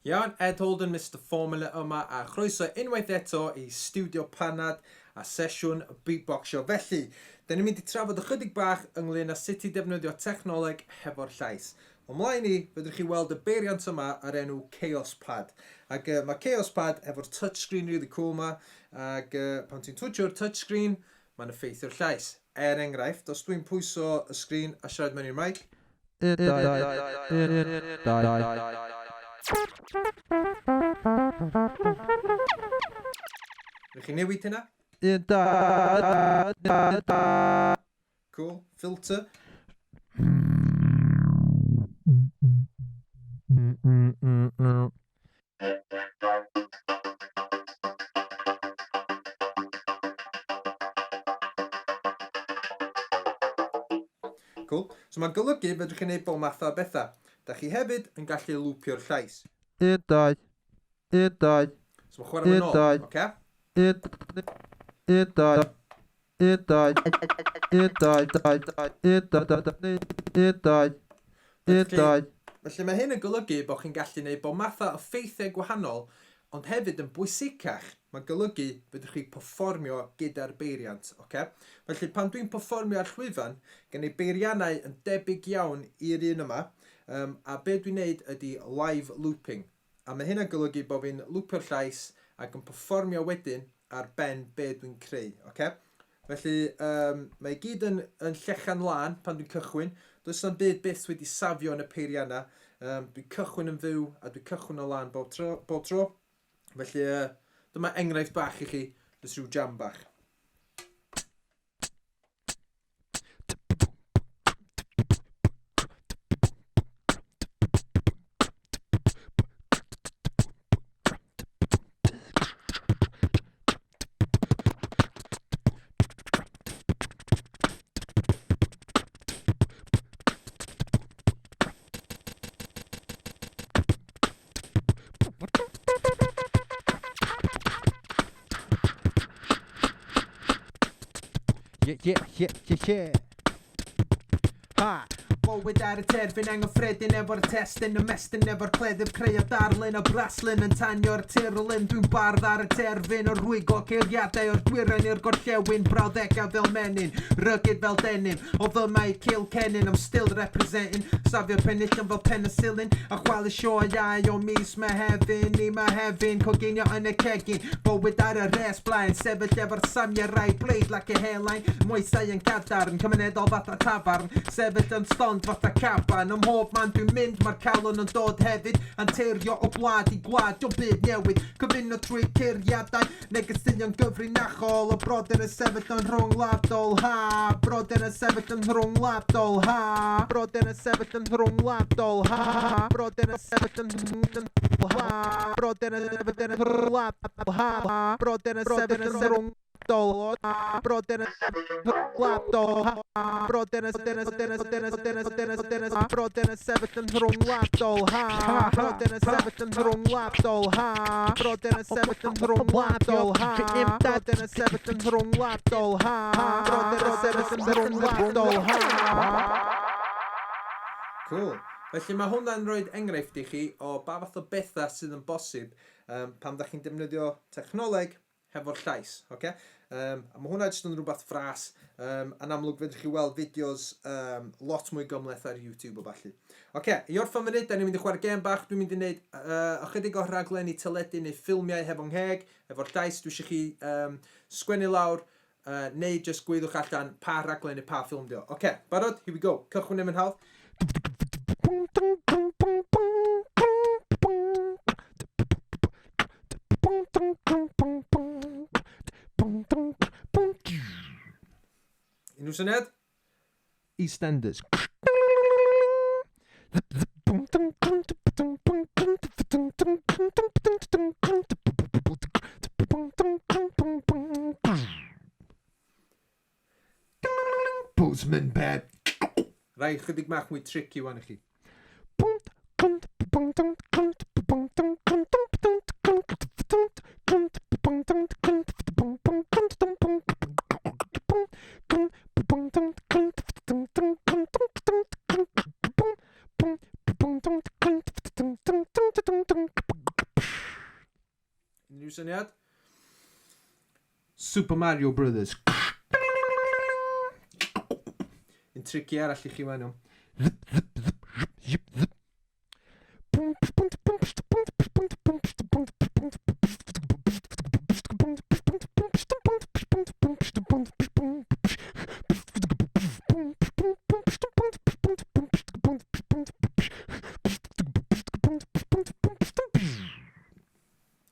Iawn, Ed Holden, Mr Phormula yma a chroeso unwaith eto I studio panad a sesiwn bît-bocsio. Felly, da ni'n mynd I trafod ychydig bach ynglyn â sut I defnyddio technoleg hefo'r llais. Ymlaen I, fydwch chi weld y beiriant yma ar enw Chaos Pad. Ac mae Chaos Pad efo'r touchscreen really cool yma. Ac pan ti'n twtio'r touchscreen, mae'n effeithio'r llais. Enghraifft, os dwi'n pwyso y sgrin a siarad mewn i'r mic. Rydych chi'n newid hynna? Cool. Filter. Cool. So mae'n golygu fedrwch chi'n neud bob math o bethau. Da chi hefyd yn gallu lwpio'r llais. So mae'n chwarae yn ôl, oce? Felly mae hyn yn golygu bod chi'n gallu neud bob math o ffeithiau gwahanol, ond hefyd yn bwysicach, mae'n golygu fedrwch chi perfformio gyda'r beiriant, oce? Felly pan dwi'n perfformio ar llwyfan, gen I beiriannau yn debyg iawn i'r un yma, a be dwi'n neud ydy live looping. A mae hynna'n golygu bod fi'n lwpio'r llais ac yn perfformio wedyn ar ben be dwi'n creu, oce? Felly mae gyd yn llechan lan pan dwi'n cychwyn. Does na'm byd byth wedi safio yn y peiriannau. Dwi'n cychwyn yn fyw a dwi'n cychwyn o lan bob tro. Felly dyma enghraifft bach I chi, dys rhyw jam bach. Yeah. Ha! Bywyd ar y terfyn anghyffredin efo'r testyn ymestyn efo'r cleddyf creu o darlun o braslun yn tanio'r tirlun dwi'n bardd ar y terfyn o'r rwygo ceiriadau o'r dwyren i'r gorllewin brawddega fel menyn rygyd fel denim o ddymau cil cennin I'm still representing safio'r penillion fel penicillin a chwalu sioiau o mis Mehefin I Mehefin coginio yn y cegin bywyd ar y res blaen sefyll efo'r samierau bleid like a hairline moesau yn cadarn cymunedol fatha tafarn sefyll yn stond fatha caban ym mhob man dwi'n mynd mae'r calon yn dod hefyd anteirio o gwlad I gwlad o byd newydd cyfuno trwy ceiriadau negeseuon gyfrinachol o brodyr y sefyll yn rhwngwladol ha brodyr y sefyll yn rhwngwladol ha brodyr y sefyll yn rhwngwladol ha brodyr y sefyll yn rhwngwladol ha brodyr y sefyll yn rhwngwladol ha brodyr y sefyll yn rhwngwladol brodyr y rhwngwladol ha brodyr y sefyll yn rhwngwladol ha brodyr y sefyll yn rhwngwladol ha brodyr y sefyll yn rhwngwladol ha brodyr y sefyll yn rhwngwladol ha brodyr y sefyll yn rhwngwladol ha Cool. Felly mae hwnna'n rhoi enghraifft I chi o ba fath o bethau sydd yn bosib pan da chi'n defnyddio technoleg hefo'r llais, oce? A mae hwnna jyst yn rhywbeth ffras. Yn amlwg fedrwch chi weld fideos lot mwy gymleth ar YouTube o falle. Oce, I orffen fan hyn, da ni'n mynd I chwarae gêm bach. Dwi'n mynd I wneud ychydig o rhaglenni teledu neu ffilmiau hefo'n ngheg, efo'r llais. Dwi eisiau chi sgwennu lawr neu jyst gwyddwch allan pa rhaglen neu pa ffilm dio. Oce, barod? Here we go. Cychwyn yn hawdd. Unrhyw syniad? EastEnders. Postman Pat. Rai, chydig mach mwy tricky wan I chi. Unrhyw syniad? Super Mario Brothers. Un tricky arall i chi fan nhw.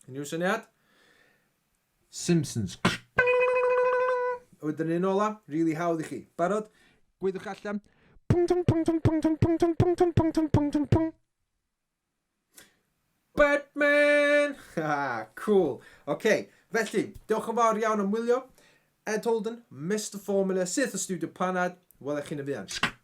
Unrhyw syniad? Simpsons. Wedyn un ola, really hawdd i chi. Barod? Gwyddwch allan. Batman! Cool. OK, felly, diolch yn fawr iawn am wylio. Ed Holden, Mr Phormula, syth o Studio Panad. Welech chi'n y fuan.